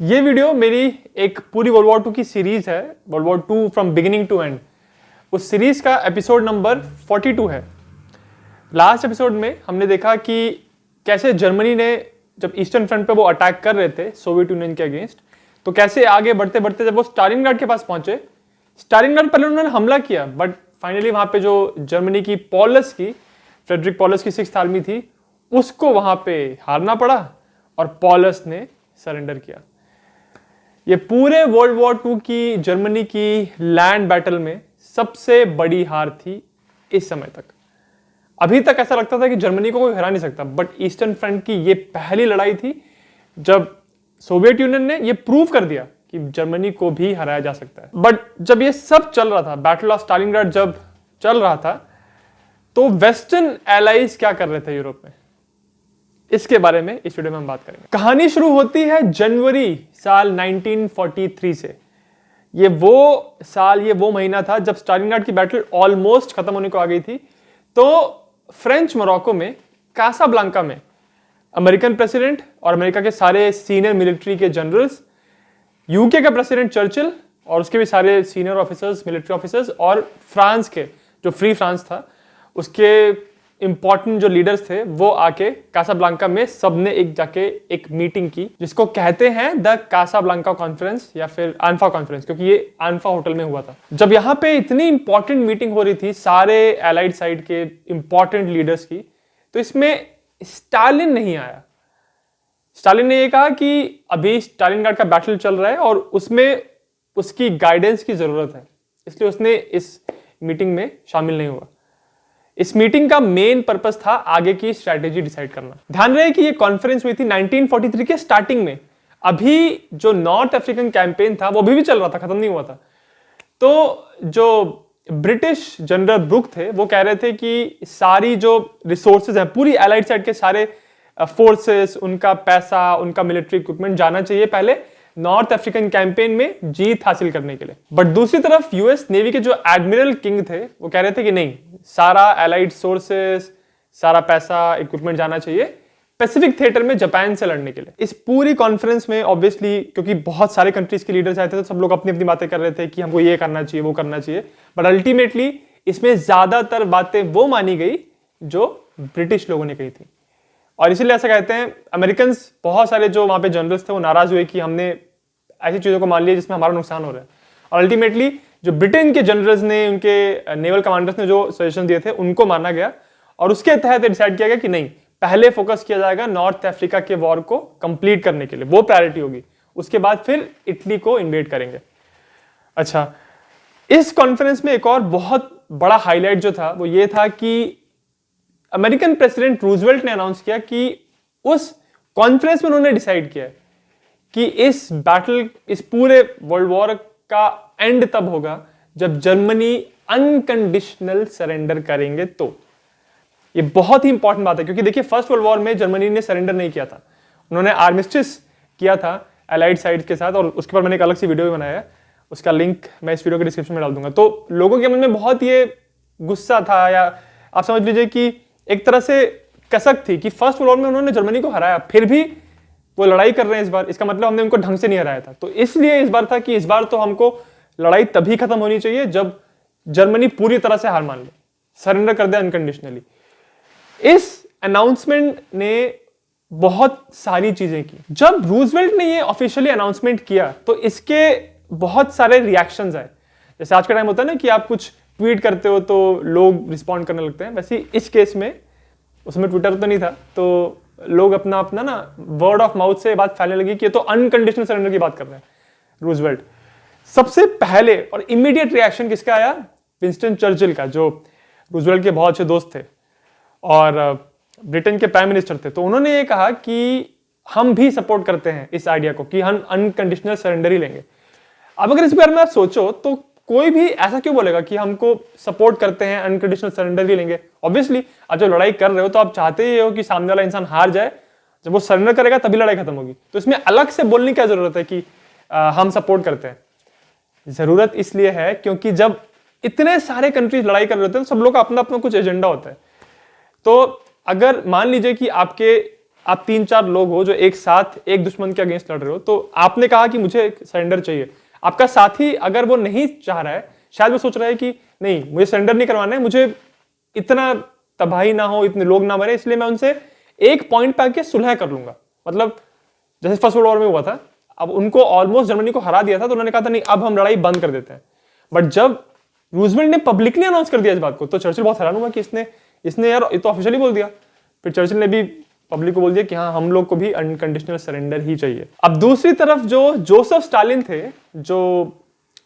ये वीडियो मेरी एक पूरी वर्ल्ड वॉर 2 की सीरीज है, world war 2 from beginning to end. उस सीरीज का एपिसोड नंबर 42 है। लास्ट एपिसोड में हमने देखा कि कैसे जर्मनी ने जब ईस्टर्न फ्रंट पे वो अटैक कर रहे थे सोवियत यूनियन के अगेंस्ट, तो कैसे आगे बढ़ते बढ़ते जब वो स्टालिनग्राड के पास पहुंचे, स्टालिनग्राड पहले उन्होंने हमला किया, बट फाइनली वहां पे जो जर्मनी की फ्रेडरिक पॉलस की 6th आर्मी थी, उसको वहां पे हारना पड़ा और पॉलस ने सरेंडर किया। ये पूरे वर्ल्ड वॉर 2 की जर्मनी की लैंड बैटल में सबसे बड़ी हार थी इस समय तक। अभी तक ऐसा लगता था कि जर्मनी को कोई हरा नहीं सकता, बट ईस्टर्न फ्रंट की ये पहली लड़ाई थी जब सोवियत यूनियन ने ये प्रूव कर दिया कि जर्मनी को भी हराया जा सकता है। बट जब ये सब चल रहा था, बैटल ऑफ स्टालिनग्राड जब चल रहा था, तो वेस्टर्न एलाइज क्या कर रहे थे यूरोप में, इसके बारे में इस वीडियो में हम बात करेंगे। कहानी शुरू होती है जनवरी साल 1943 से। ये वो महीना था जब स्टालिनग्राड की बैटल ऑलमोस्ट खत्म होने को आ गई थी। तो फ्रेंच मोरक्को में कासाब्लांका में अमेरिकन प्रेसिडेंट और अमेरिका के सारे सीनियर मिलिट्री के जनरल्स, यूके का प्रेसिडेंट चर्चिल और उसके भी सारे सीनियर ऑफिसर्स, मिलिट्री ऑफिसर्स, और फ्रांस के जो फ्री फ्रांस था उसके इंपॉर्टेंट जो लीडर्स थे, वो आके कासाब्लांका में सबने एक मीटिंग की, जिसको कहते हैं द कासाब्लांका कॉन्फ्रेंस या फिर आनफा कॉन्फ्रेंस, क्योंकि ये आनफा होटल में हुआ था। जब यहाँ पे इतनी इंपॉर्टेंट मीटिंग हो रही थी सारे एलाइड साइड के इंपॉर्टेंट लीडर्स की, तो इसमें स्टालिन नहीं आया। स्टालिन ने ये कहा कि अभी स्टालिनग्राड का बैटल चल रहा है और उसमें उसकी गाइडेंस की जरूरत है, इसलिए उसने इस मीटिंग में शामिल नहीं हुआ। इस मीटिंग का मेन पर्पस था आगे की स्ट्रैटेजी डिसाइड करना। ध्यान रहे कि ये कॉन्फ्रेंस हुई थी 1943 के स्टार्टिंग में। अभी जो नॉर्थ अफ्रीकन कैंपेन था वो अभी भी चल रहा था, खत्म नहीं हुआ था। तो जो ब्रिटिश जनरल ब्रुक थे वो कह रहे थे कि सारी जो रिसोर्सेज हैं, पूरी एलाइड साइड के सारे फोर्सेस, उनका पैसा, उनका मिलिट्री इक्विपमेंट जाना चाहिए पहले नॉर्थ अफ्रीकन कैंपेन में जीत हासिल करने के लिए। बट दूसरी तरफ यूएस नेवी के जो एडमिरल किंग थे वो कह रहे थे कि नहीं, सारा एलाइड सोर्सेस, सारा पैसा, इक्विपमेंट जाना चाहिए पैसिफिक थिएटर में जापान से लड़ने के लिए। इस पूरी कॉन्फ्रेंस में ऑब्वियसली क्योंकि बहुत सारे कंट्रीज के लीडर्स आए थे, तो सब लोग अपनी अपनी बातें कर रहे थे कि हमको ये करना चाहिए, वो करना चाहिए। बट अल्टीमेटली इसमें ज्यादातर बातें वो मानी गई जो ब्रिटिश लोगों ने कही थी। और इसीलिए ऐसा कहते हैं अमेरिकन, बहुत सारे जो वहां पे जनरल्स थे वो नाराज हुए कि हमने ऐसी चीजों को मान लिया जिसमें हमारा नुकसान हो रहा है। और अल्टीमेटली जो ब्रिटेन के जनरल्स ने, उनके नेवल कमांडर्स ने जो सजेशन दिए थे उनको माना गया और उसके तहत डिसाइड किया गया कि नहीं, पहले फोकस किया जाएगा नॉर्थ अफ्रीका के वॉर को कंप्लीट करने के लिए, वो प्रायोरिटी होगी। उसके बाद फिर इटली को इन्वेड करेंगे। अच्छा, इस कॉन्फ्रेंस में एक और बहुत बड़ा हाईलाइट जो था वो ये था कि अमेरिकन प्रेसिडेंट रूजवेल्ट ने अनाउंस किया कि उस कॉन्फ्रेंस में उन्होंने डिसाइड किया कि इस पूरे वर्ल्ड वॉर का एंड तब होगा जब जर्मनी अनकंडीशनल सरेंडर करेंगे। तो ये बहुत ही इंपॉर्टेंट बात है, क्योंकि देखिए फर्स्ट वर्ल्ड वॉर में जर्मनी ने सरेंडर नहीं किया था, उन्होंने आर्मिस्टिस किया था एलाइड साइड के साथ, और उसके बाद मैंने एक अलग सी वीडियो भी बनाया है, उसका लिंक मैं इस वीडियो के डिस्क्रिप्शन में डाल दूंगा। तो लोगों के मन में बहुत ये गुस्सा था, या आप समझ लीजिए कि एक तरह से कसक थी कि फर्स्ट वर्ल्ड वॉर में उन्होंने जर्मनी को हराया, फिर भी वो लड़ाई कर रहे हैं इस बार, इसका मतलब हमने उनको ढंग से नहीं हराया था। तो इसलिए इस बार था कि इस बार तो हमको लड़ाई तभी खत्म होनी चाहिए जब जर्मनी पूरी तरह से हार मान ले, सरेंडर कर दे अनकंडीशनली। इस अनाउंसमेंट ने बहुत सारी चीजें की। जब रूजवेल्ट ने ये ऑफिशियली अनाउंसमेंट किया तो इसके बहुत सारे रिएक्शंस आए। जैसे आज का टाइम होता है ना कि आप कुछ ट्वीट करते हो तो लोग रिस्पॉन्ड करने लगते हैं, वैसे इस केस में, उसमें ट्विटर तो नहीं था, तो लोग अपना अपना ना वर्ड ऑफ माउथ से बात फैलने लगी कि ये तो अनकंडीशनल सरेंडर की बात कर रहे हैं रूजवेल्ट। सबसे पहले और इमीडिएट रिएक्शन किसका आया? विंस्टन चर्चिल का, जो रूजवेल्ट के बहुत अच्छे दोस्त थे और ब्रिटेन के प्राइम मिनिस्टर थे। तो उन्होंने ये कहा कि हम भी सपोर्ट करते हैं इस आइडिया को कि हम अनकंडीशनल सरेंडर ही लेंगे। अब अगर इस बारे में आप सोचो तो कोई भी ऐसा क्यों बोलेगा कि हमको सपोर्ट करते हैं, अनकंडीशनल सरेंडर ही लेंगे? ऑब्वियसली आप जब लड़ाई कर रहे हो तो आप चाहते ही हो कि सामने वाला इंसान हार जाए, जब वो सरेंडर करेगा तभी लड़ाई खत्म होगी। तो इसमें अलग से बोलने की क्या जरूरत है कि हम सपोर्ट करते हैं? जरूरत इसलिए है क्योंकि जब इतने सारे कंट्रीज लड़ाई कर रहे होते हैं तो सब लोग का अपना अपना कुछ एजेंडा होता है। तो अगर मान लीजिए कि आपके आप 3-4 लोग हो जो एक साथ एक दुश्मन के अगेंस्ट लड़ रहे हो, तो आपने कहा कि मुझे सरेंडर चाहिए। आपका साथी अगर वो नहीं चाह रहा है, शायद वो सोच रहा है कि नहीं मुझे सरेंडर नहीं करवाना है, मुझे इतना तबाही ना हो, इतने लोग ना मरे, इसलिए मैं उनसे एक पॉइंट पे आके सुलह कर लूंगा। मतलब जैसे फर्स्ट वर्ल्ड वॉर में हुआ था, अब उनको ऑलमोस्ट जर्मनी को हरा दिया था, तो उन्होंने कहा था नहीं अब हम लड़ाई बंद कर देते हैं। बट जब रूजवेल्ट ने पब्लिकली अनाउंस कर दिया इस बात को, तो चर्चिल बहुत हैरान हुआ कि इसने यार ये तो ऑफिशियली बोल दिया। फिर चर्चिल ने भी पब्लिक को बोल दिया कि हाँ हम लोग को भी अनकंडीशनल सरेंडर ही चाहिए। अब दूसरी तरफ जो जोसेफ स्टालिन थे, जो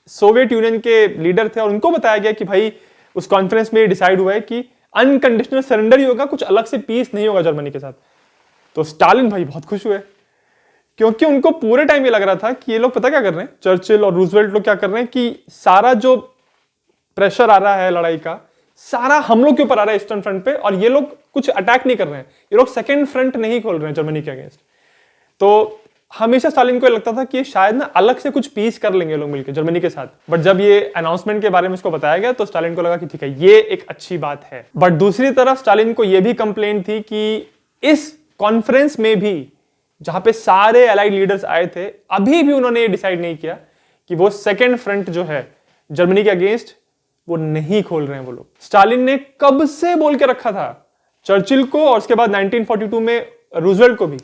सोवियत यूनियन के लीडर थे, और उनको बताया गया कि भाई उस कॉन्फ्रेंस में डिसाइड हुआ है कि अनकंडीशनल सरेंडर ही होगा, कुछ अलग से पीस नहीं होगा जर्मनी के साथ। तो स्टालिन भाई बहुत खुश हुए, क्योंकि उनको पूरे टाइम ये लग रहा था कि ये लोग पता क्या कर रहे हैं, चर्चिल और रूजवेल्ट लोग क्या कर रहे हैं कि सारा जो प्रेशर आ रहा है लड़ाई का, सारा हम लोग के ऊपर आ रहा है ईस्टर्न फ्रंट पे, और ये लोग कुछ अटैक नहीं कर रहे हैं, ये लोग सेकेंड फ्रंट नहीं खोल रहे हैं जर्मनी के अगेंस्ट। तो हमेशा स्टालिन को लगता था कि शायद ना अलग से कुछ पीस कर लेंगे लोग मिलकर जर्मनी के साथ। बट जब ये अनाउंसमेंट के बारे में उसको बताया गया, तो स्टालिन को लगा कि ठीक है ये एक अच्छी बात है। बट दूसरी तरफ स्टालिन को यह भी कंप्लेंट थी कि इस कॉन्फ्रेंस में भी, जहां पे सारे एलाइड लीडर्स आए थे, अभी भी उन्होंने ये डिसाइड नहीं किया कि वो सेकेंड फ्रंट जो है जर्मनी के अगेंस्ट वो नहीं खोल रहे हैं वो लोग। स्टालिन ने कब से बोल के रखा था चर्चिल को, और उसके बाद 1942 में रूजवेल्ट को भी,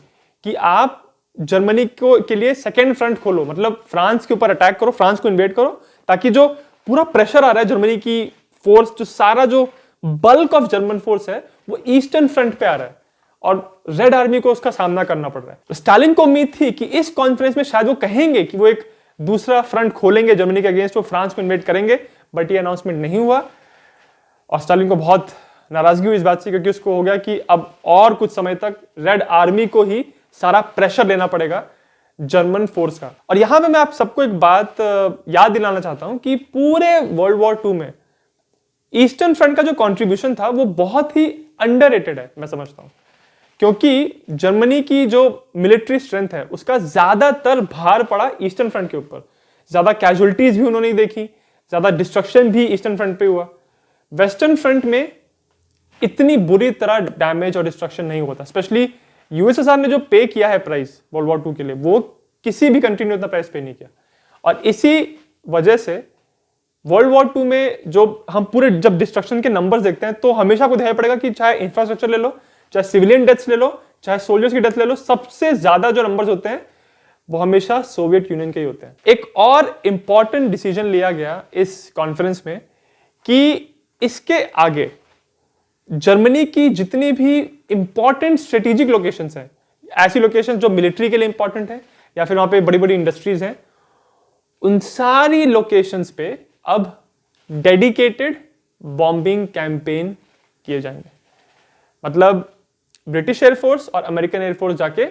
कि आप जर्मनी को के लिए सेकेंड फ्रंट खोलो, मतलब फ्रांस के ऊपर अटैक करो, फ्रांस को इन्वेड करो, ताकि जो पूरा प्रेशर आ रहा है जर्मनी की फोर्स, जो सारा जो बल्क ऑफ जर्मन फोर्स है वो ईस्टर्न फ्रंट पे आ रहा है और रेड आर्मी को उसका सामना करना पड़ रहा है। स्टालिन को उम्मीद थी कि इस कॉन्फ्रेंस में शायद वो कहेंगे कि वो एक दूसरा फ्रंट खोलेंगे जर्मनी के अगेंस्ट, वो फ्रांस को इन्वेड करेंगे, बट ये अनाउंसमेंट नहीं हुआ। और स्टालिन को बहुत नाराजगी हुई इस बात से, क्योंकि उसको हो गया कि अब और कुछ समय तक रेड आर्मी को ही सारा प्रेशर लेना पड़ेगा जर्मन फोर्स का। और यहां पे मैं आप सबको एक बात याद दिलाना चाहता हूं कि पूरे वर्ल्ड वॉर 2 में ईस्टर्न फ्रंट का जो कंट्रीब्यूशन था वो बहुत ही अंडररेटेड है, मैं समझता हूं, क्योंकि जर्मनी की जो मिलिट्री स्ट्रेंथ है उसका ज्यादातर भार पड़ा ईस्टर्न फ्रंट के ऊपर। ज्यादा कैजुअलिटीज भी उन्होंने देखी, ज्यादा डिस्ट्रक्शन भी ईस्टर्न फ्रंट पे हुआ। वेस्टर्न फ्रंट में इतनी बुरी तरह डैमेज और डिस्ट्रक्शन नहीं हुआ था। स्पेशली यूएसएसआर ने जो पे किया है प्राइस वर्ल्ड वॉर 2 के लिए, वो किसी भी कंट्री ने उतना प्राइस पे नहीं किया। और इसी वजह से वर्ल्ड वॉर 2 में जो हम पूरे जब डिस्ट्रक्शन के नंबर्स देखते हैं, तो हमेशा को ध्यान पड़ेगा कि चाहे इंफ्रास्ट्रक्चर ले लो, चाहे सिविलियन डेथ्स ले लो, चाहे सोल्जर्स की डेथ ले लो, सबसे ज्यादा जो नंबर्स होते हैं वो हमेशा सोवियत यूनियन के ही होते हैं। एक और इंपॉर्टेंट डिसीजन लिया गया इस कॉन्फ्रेंस में कि इसके आगे जर्मनी की जितनी भी इंपॉर्टेंट स्ट्रेटेजिक लोकेशंस हैं, ऐसी लोकेशंस जो मिलिट्री के लिए इंपॉर्टेंट है या फिर वहां पे बड़ी बड़ी इंडस्ट्रीज हैं, उन सारी लोकेशंस पे अब डेडिकेटेड बॉम्बिंग कैंपेन किए जाएंगे। मतलब ब्रिटिश एयरफोर्स और अमेरिकन एयरफोर्स जाके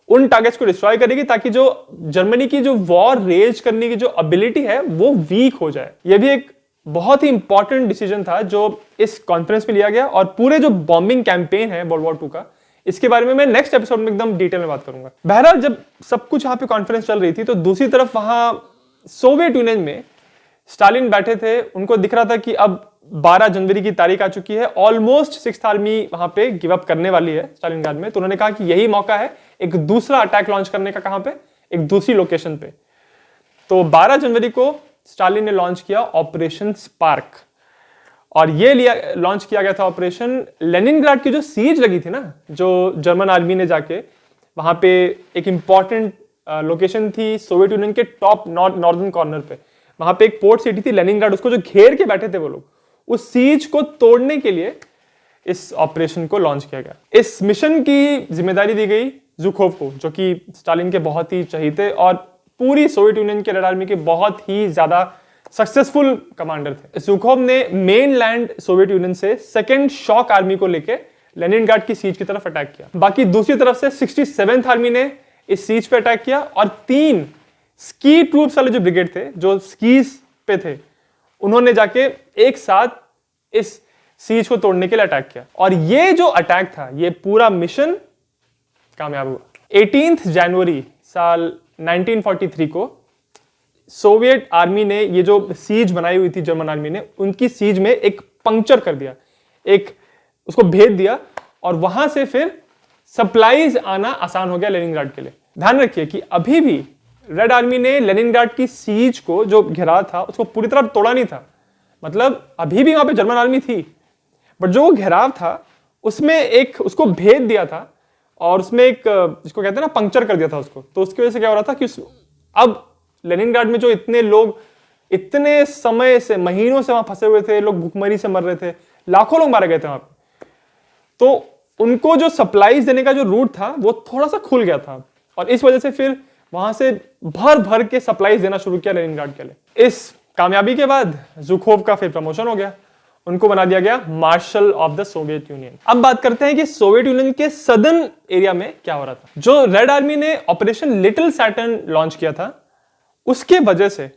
उन टारगेट्स को डिस्ट्रॉय करेगी, ताकि जो जर्मनी की जो वॉर रेज करने की जो एबिलिटी है वो वीक हो जाए। यह भी एक बहुत ही इंपॉर्टेंट डिसीजन था जो इस कॉन्फ्रेंस में लिया गया। और पूरे जो बॉम्बिंग कैंपेन है वर्ल्ड वॉर 2 का, इसके बारे में मैं नेक्स्ट एपिसोड में एकदम डिटेल में बात करूंगा। बहरहाल जब सब कुछ यहाँ पे कॉन्फ्रेंस चल रही थी, तो दूसरी तरफ वहां सोवियत यूनियन में स्टालिन बैठे थे। उनको दिख रहा था कि अब 12 जनवरी की तारीख आ चुकी है, ऑलमोस्ट 6th आर्मी वहां पे गिव अप करने वाली है स्टालिनग्राड में। तो उन्होंने कहा कि यही मौका है एक दूसरा अटैक लॉन्च करने का। कहां पे? एक दूसरी लोकेशन पे। तो 12 जनवरी को स्टालिन ने लॉन्च किया ऑपरेशन स्पार्क, और ये लॉन्च किया गया था ऑपरेशन लेनिनग्राड की जो सीज लगी थी ना, जो जर्मन आर्मी ने जाके वहां पे एक इंपॉर्टेंट लोकेशन थी सोवियत यूनियन के टॉप नॉर्दर्न कॉर्नर पे, वहां पे एक पोर्ट सिटी थी लेनिनग्राड, उसको जो घेर के बैठे थे वो लोग, उस सीज को तोड़ने के लिए इस ऑपरेशन को लॉन्च किया गया। इस मिशन की जिम्मेदारी दी गई ज़ुखोव को, जो कि स्टालिन के बहुत ही चहीते और पूरी सोवियत यूनियन के रेड आर्मी के बहुत ही ज्यादा सक्सेसफुल कमांडर थे। ज़ुखोव ने मेनलैंड सोवियत यूनियन से सेकेंड शॉक आर्मी को लेकर लेनिनग्राड की सीज की तरफ अटैक किया। बाकी दूसरी तरफ से 67th आर्मी ने इस सीज पे अटैक किया, और 3 स्की ट्रूप्स वाले जो ब्रिगेड थे, जो स्कीज पे थे, उन्होंने जाके एक साथ इस सीज को तोड़ने के लिए अटैक किया। और ये जो अटैक था, ये पूरा मिशन कामयाब हुआ। 18 जनवरी साल 1943 को सोवियत आर्मी ने ये जो सीज बनाई हुई थी जर्मन आर्मी ने, उनकी सीज में एक पंक्चर कर दिया, एक उसको भेद दिया, और वहां से फिर सप्लाईज आना आसान हो गया लेनिनग्राड के लिए। ध्यान रखिए कि अभी भी रेड आर्मी ने लेनिनग्राड की सीज को, जो घेराव था, उसको पूरी तरह तोड़ा नहीं था। मतलब अभी भी वहां पे जर्मन आर्मी थी, बट जो घेराव था उसमें एक उसको भेद दिया था और उसमें एक, जिसको कहते हैं ना, पंक्चर कर दिया था उसको। तो उसकी वजह से क्या हो रहा था कि अब लेनिनग्राड में जो इतने लोग इतने समय से, महीनों से वहां फंसे हुए थे, लोग भूखमरी से मर रहे थे, लाखों लोग मारे गए थे वहां पे, तो उनको जो सप्लाईज देने का जो रूट था वो थोड़ा सा खुल गया था और इस वजह से फिर वहां से भर भर के सप्लाईज देना शुरू किया लेनिनग्राड के लिए। इस कामयाबी के बाद ज़ुखोव का फिर प्रमोशन हो गया, उनको बना दिया गया marshal of the Soviet union. अब बात करते हैं कि सोवियत यूनियन के सदर्न एरिया में क्या हो रहा था। जो रेड आर्मी ने ऑपरेशन लिटिल सैटर्न लॉन्च किया था, उसके वजह से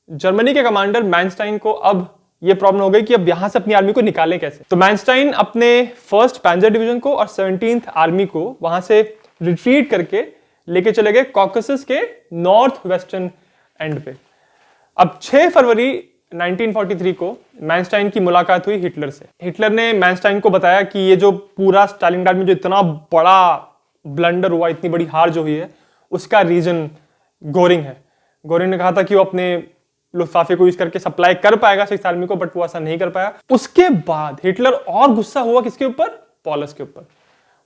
जर्मनी के कमांडर मैनस्टाइन को अब यह प्रॉब्लम हो गई कि अब यहां से अपनी आर्मी को निकालें कैसे। तो मैनस्टाइन अपने 1st पैंजर डिवीजन को और 17th आर्मी को वहां से रिट्रीट करके लेके चले गए कॉकसस के नॉर्थ वेस्टर्न एंड पे। अब 6 फरवरी 1943 को मैनस्टाइन की मुलाकात हुई हिटलर से। हिटलर ने मैनस्टाइन को बताया कि ये जो पूरा स्टालिनग्राड में जो इतना बड़ा ब्लंडर हुआ, इतनी बड़ी हार जो हुई है, उसका रीजन गोरिंग है। गोरिंग ने कहा था कि वो अपने लुफ्ताफे को यूज करके सप्लाई कर पाएगा 6th आर्मी को, बट वो ऐसा नहीं कर पाया। उसके बाद हिटलर और गुस्सा हुआ किसके ऊपर? पॉलस के ऊपर।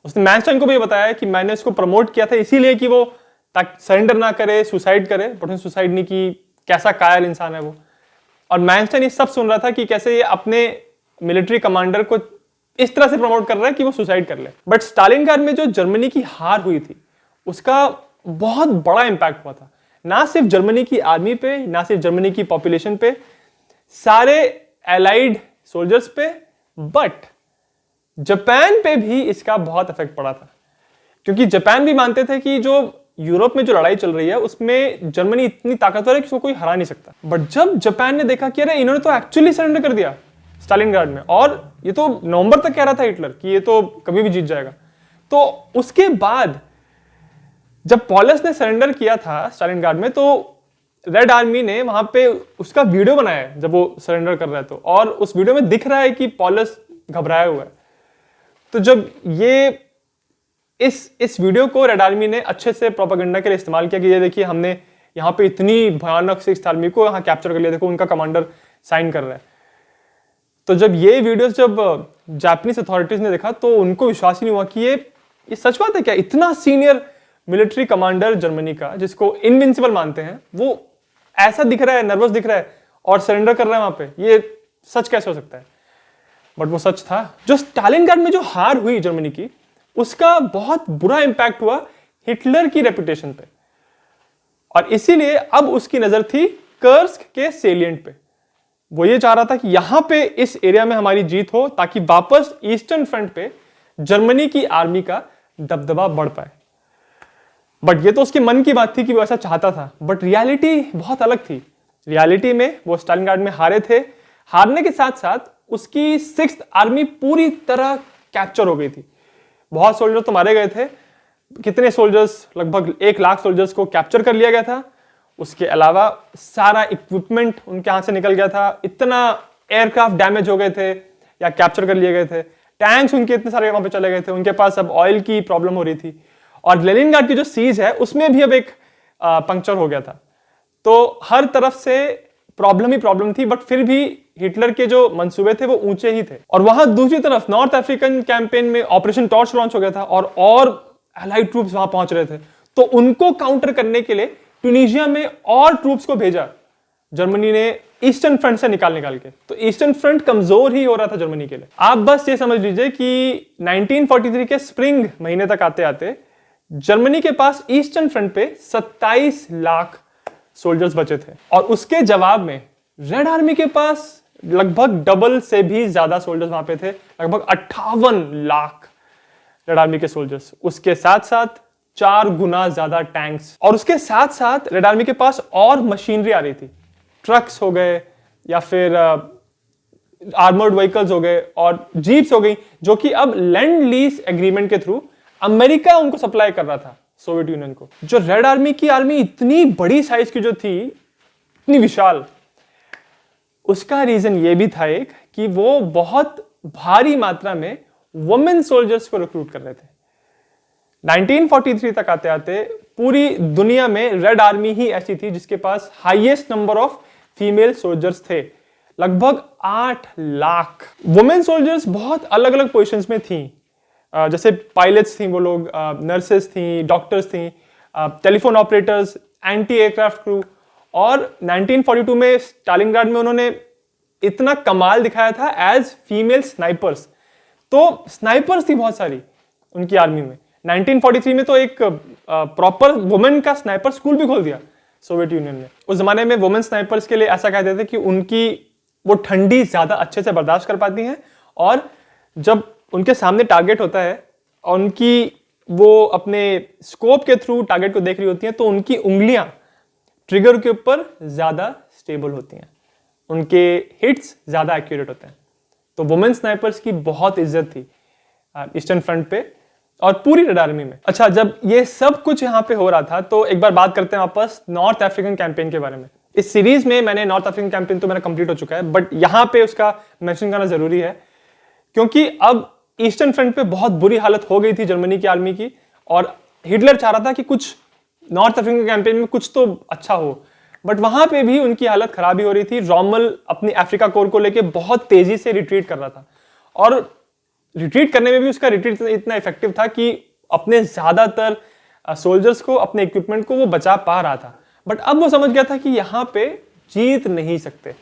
उसने मैनस्टाइन को भी बताया कि मैंने इसको प्रमोट किया था इसीलिए कि वो सरेंडर ना करे, सुसाइड करे, बट उसने सुसाइड नहीं की। कैसा कायर इंसान है वो। और मैनस्टाइन ये सब सुन रहा था कि कैसे ये अपने मिलिट्री कमांडर को इस तरह से प्रमोट कर रहा है कि वो सुसाइड कर ले। बट स्टालिनग्राड में जो जर्मनी की हार हुई थी, उसका बहुत बड़ा इंपैक्ट हुआ था, ना सिर्फ जर्मनी की आर्मी पे, ना सिर्फ जर्मनी की पॉपुलेशन पे, सारे एलाइड सोल्जर्स पे, बट जापान पे भी इसका बहुत इफेक्ट पड़ा था। क्योंकि जापान भी मानते थे कि जो यूरोप में जो लड़ाई चल रही है उसमें जर्मनी इतनी ताकतवर है कि उसको कोई हरा नहीं सकता। बट जब जापान ने देखा कि अरे इन्होंने तो एक्चुअली सरेंडर कर दिया स्टालिनग्राड में, और ये तो नवंबर तक कह रहा था हिटलर कि ये तो कभी भी जीत जाएगा, तो उसके बाद जब पॉलस ने सरेंडर किया था स्टालिनग्राड में, तो रेड आर्मी ने वहां पे उसका वीडियो बनाया जब वो सरेंडर कर रहा है तो, और उस वीडियो में दिख रहा है कि पॉलस घबराया हुआ है। तो जब ये इस वीडियो को रेड आर्मी ने अच्छे से प्रोपेगेंडा के लिए इस्तेमाल किया कि ये देखिए हमने यहाँ पे इतनी भयानक 6th आर्मी को यहाँ कैप्चर कर लिया, देखो उनका कमांडर साइन कर रहा है। तो जब ये वीडियोस जब जापानीज अथॉरिटीज ने देखा तो उनको विश्वास ही नहीं हुआ कि ये सच बात है क्या? इतना सीनियर मिलिट्री कमांडर जर्मनी का, जिसको इनविंसिबल मानते हैं, वो ऐसा दिख रहा है, नर्वस दिख रहा है और सरेंडर कर रहा है वहां पे, ये सच कैसे हो सकता है? बट वो सच था। जो स्टालिनग्राड में जो हार हुई जर्मनी की, उसका बहुत बुरा इंपैक्ट हुआ हिटलर की रेपुटेशन पे, और इसीलिए अब उसकी नजर थी कर्स्क के सेलिएंट पे। वो ये चाह रहा था कि यहां पे इस एरिया में हमारी जीत हो ताकि वापस ईस्टर्न फ्रंट पे जर्मनी की आर्मी का दबदबा बढ़ पाए। बट ये तो उसके मन की बात थी कि वो ऐसा चाहता था, बट रियलिटी बहुत अलग थी। रियलिटी में वो स्टालिनग्राड में हारे थे। हारने के साथ साथ उसकी 6th आर्मी पूरी तरह कैप्चर हो गई थी। बहुत सोल्जर तो मारे गए थे। कितने सोल्जर्स? लगभग 1 लाख सोल्जर्स को कैप्चर कर लिया गया था। उसके अलावा सारा इक्विपमेंट उनके हाथ से निकल गया था। इतना एयरक्राफ्ट डैमेज हो गए थे या कैप्चर कर लिए गए थे। टैंक्स उनके इतने सारे वहां पे चले गए थे। उनके पास अब ऑयल की प्रॉब्लम हो रही थी, और लेनिनग्राड की जो सीज है उसमें भी अब एक पंक्चर हो गया था। तो हर तरफ से प्रॉब्लम ही प्रॉब्लम थी, बट फिर भी हिटलर के जो मंसूबे थे वो ऊंचे ही थे। और वहां दूसरी तरफ नॉर्थ अफ्रीकन कैंपेन में ऑपरेशन टॉर्च लॉन्च हो गया था, और एलाइड ट्रूप्स वहां पहुंच रहे थे। तो उनको काउंटर करने के लिए ट्यूनीशिया में और ट्रूप्स को भेजा जर्मनी ने, ईस्टर्न फ्रंट से निकाल के। तो ईस्टर्न फ्रंट कमजोर ही हो रहा था जर्मनी के लिए। आप बस ये समझ लीजिए कि 1943 के स्प्रिंग महीने तक आते आते जर्मनी के पास ईस्टर्न फ्रंट पे 27 लाख सोल्जर्स बचे थे, और उसके जवाब में रेड आर्मी के पास लगभग डबल से भी ज्यादा सोल्जर्स वहां पे थे। लगभग 58 लाख रेड आर्मी के सोल्जर्स, उसके साथ साथ 4 गुना ज्यादा टैंक्स, और उसके साथ साथ रेड आर्मी के पास और मशीनरी आ रही थी। ट्रक्स हो गए या फिर आर्मर्ड व्हीकल्स हो गए और जीप्स हो गई, जो कि अब लैंड लीज एग्रीमेंट के थ्रू अमेरिका उनको सप्लाई कर रहा था सोवियत यूनियन को। जो रेड आर्मी की आर्मी इतनी बड़ी साइज की जो थी, इतनी विशाल, उसका रीजन ये भी था एक कि वो बहुत भारी मात्रा में वुमेन सोल्जर्स को रिक्रूट कर रहे थे। 1943 तक आते आते पूरी दुनिया में रेड आर्मी ही ऐसी थी जिसके पास highest number of female soldiers थे, लगभग 8 लाख। वुमेन सोल्जर्स बहुत अलग अलग पोजीशंस में थी, जैसे पायलट्स थी, वो लोग नर्सेस थी, डॉक्टर्स थी, telephone operators, anti aircraft crew. और 1942 में स्टालिनग्राड में उन्होंने इतना कमाल दिखाया था एज फीमेल स्नाइपर्स। तो स्नाइपर्स थी बहुत सारी उनकी आर्मी में। 1943 में तो एक प्रॉपर वुमेन का स्नाइपर स्कूल भी खोल दिया सोवियत यूनियन ने। उस जमाने में वुमेन स्नाइपर्स के लिए ऐसा कहते थे कि उनकी वो ठंडी ज्यादा अच्छे से बर्दाश्त कर पाती हैं, और जब उनके सामने टारगेट होता है और उनकी वो अपने स्कोप के थ्रू टारगेट को देख रही होती हैं, तो उनकी उंगलियां ट्रिगर के ऊपर ज्यादा स्टेबल होती हैं, उनके हिट्स ज्यादा एक्यूरेट होते हैं। तो वुमेन स्नाइपर्स की बहुत इज्जत थी ईस्टर्न फ्रंट पे और पूरी रेड आर्मी में। अच्छा, जब ये सब कुछ यहाँ पे हो रहा था तो एक बार बात करते हैं वापस नॉर्थ अफ्रीकन कैंपेन के बारे में। इस सीरीज में मैंने नॉर्थ अफ्रीकन कैंपेन तो मेरा कंप्लीट हो चुका है, बट यहाँ पे उसका मेंशन करना जरूरी है क्योंकि अब ईस्टर्न फ्रंट पे बहुत बुरी हालत हो गई थी जर्मनी की आर्मी की, और हिटलर चाह रहा था कि कुछ नॉर्थ अफ्रीकन कैंपेन में कुछ तो अच्छा हो, बट वहां पे भी उनकी हालत खराब ही हो रही थी। रोमेल अपनी अफ्रीका कोर को लेके बहुत तेजी से रिट्रीट कर रहा था, और रिट्रीट करने में भी उसका रिट्रीट इतना इफेक्टिव था कि अपने ज्यादातर सोल्जर्स को, अपने इक्विपमेंट को वो बचा पा रहा था। बट अब वो समझ गया था कि यहाँ पे जीत नहीं सकते,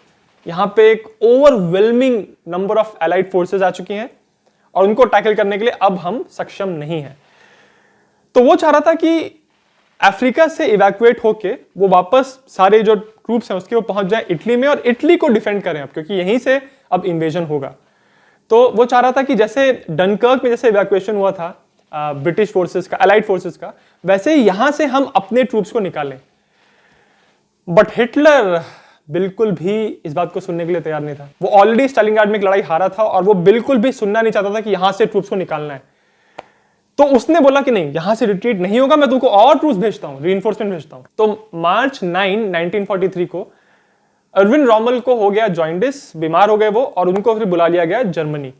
यहाँ पे एक overwhelming number of allied forces आ चुकी हैं और उनको टैकल करने के लिए अब हम सक्षम नहीं हैं। तो वो चाह रहा था कि अफ्रीका से इवैक्यूएट होके वो वापस सारे जो ट्रूप्स हैं उसके वो पहुंच जाए इटली में, और इटली को डिफेंड करें अब, क्योंकि यहीं से अब इन्वेजन होगा। तो वो चाह रहा था कि जैसे डनकर्क में जैसे इवैक्यूएशन हुआ था ब्रिटिश फोर्सेस का, अलाइड फोर्सेस का, वैसे ही यहां से हम अपने ट्रूप्स को निकालें। बट हिटलर बिल्कुल भी इस बात को सुनने के लिए तैयार नहीं था। वो ऑलरेडी स्टालिनग्राड में एक लड़ाई हारा था और वो बिल्कुल भी सुनना नहीं चाहता था कि यहां से ट्रूप्स को निकालना है। तो उसने बोला कि नहीं, यहां से रिट्रीट नहीं होगा, मैं तुमको और ट्रूप्स भेजता हूं, रीइंफोर्समेंट भेजता हूं। तो मार्च 9, 1943 को अर्विन रोमेल को हो गया जॉइंडिस, बीमार हो गए वो, और उनको फिर बुला लिया गया जर्मनी।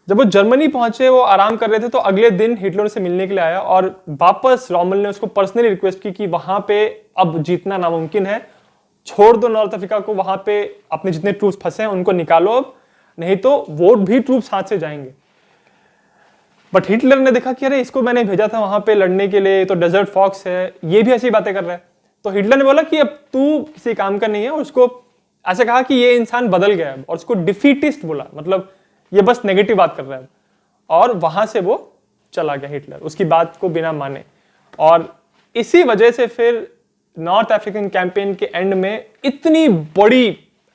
जब वो जर्मनी पहुंचे, वो आराम कर रहे थे, तो अगले दिन हिटलर से मिलने के लिए आया और वापस रोमेल ने उसको पर्सनली रिक्वेस्ट की कि वहां पे अब जीतना नामुमकिन है, छोड़ दो नॉर्थ अफ्रीका को, वहां पे अपने जितने ट्रूप्स फंसे हैं उनको निकालो अब, नहीं तो वो भी ट्रूप्स हाथ से जाएंगे। बट हिटलर ने देखा कि अरे इसको मैंने भेजा था वहां पे लड़ने के लिए, तो डेजर्ट फॉक्स है, ये भी ऐसी बातें कर रहा है। तो हिटलर ने बोला कि अब तू किसी काम का नहीं है, और उसको ऐसे कहा कि ये इंसान बदल गया है, और उसको डिफीटिस्ट बोला, मतलब ये बस नेगेटिव बात कर रहा है। और वहां से वो चला गया हिटलर, उसकी बात को बिना माने। और इसी वजह से फिर नॉर्थ अफ्रीकन कैंपेन के एंड में इतनी बड़ी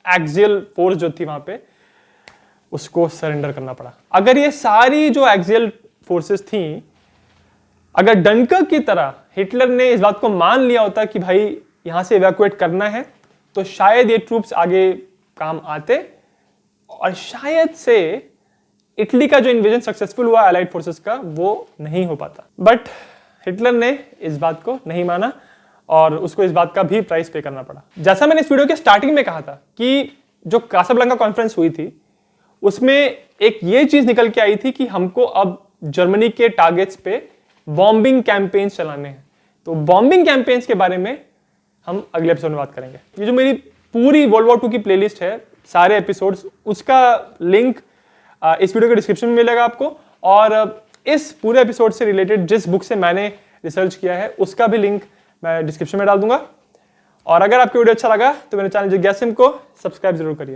एक्सियल फोर्स जो थी वहां पे, उसको सरेंडर करना पड़ा। अगर ये सारी जो एक्सियल फोर्सेस थी, अगर डनकर्क की तरह हिटलर ने इस बात को मान लिया होता कि भाई यहां से इवैक्यूएट करना है, तो शायद ये ट्रूप्स आगे काम आते और शायद से इटली का जो इन्वेजन सक्सेसफुल हुआ अलाइड फोर्सेस का, वो नहीं हो पाता। बट हिटलर ने इस बात को नहीं माना और उसको इस बात का भी प्राइस पे करना पड़ा। जैसा मैंने इस वीडियो के स्टार्टिंग में कहा था कि जो कासाब्लांका कॉन्फ्रेंस हुई थी, उसमें एक ये चीज निकल के आई थी कि हमको अब जर्मनी के टारगेट्स पे बॉम्बिंग कैंपेन्स चलाने हैं। तो बॉम्बिंग कैंपेन्स के बारे में हम अगले एपिसोड में बात करेंगे। ये जो मेरी पूरी वर्ल्ड वॉर 2 की प्लेलिस्ट है, सारे एपिसोड्स, उसका लिंक इस वीडियो के डिस्क्रिप्शन में मिलेगा आपको, और इस पूरे एपिसोड से रिलेटेड जिस बुक से मैंने रिसर्च किया है उसका भी लिंक मैं डिस्क्रिप्शन में डाल दूंगा। और अगर आपको वीडियो अच्छा लगा तो मेरे चैनल जिज्ञासिम को सब्सक्राइब जरूर करिए।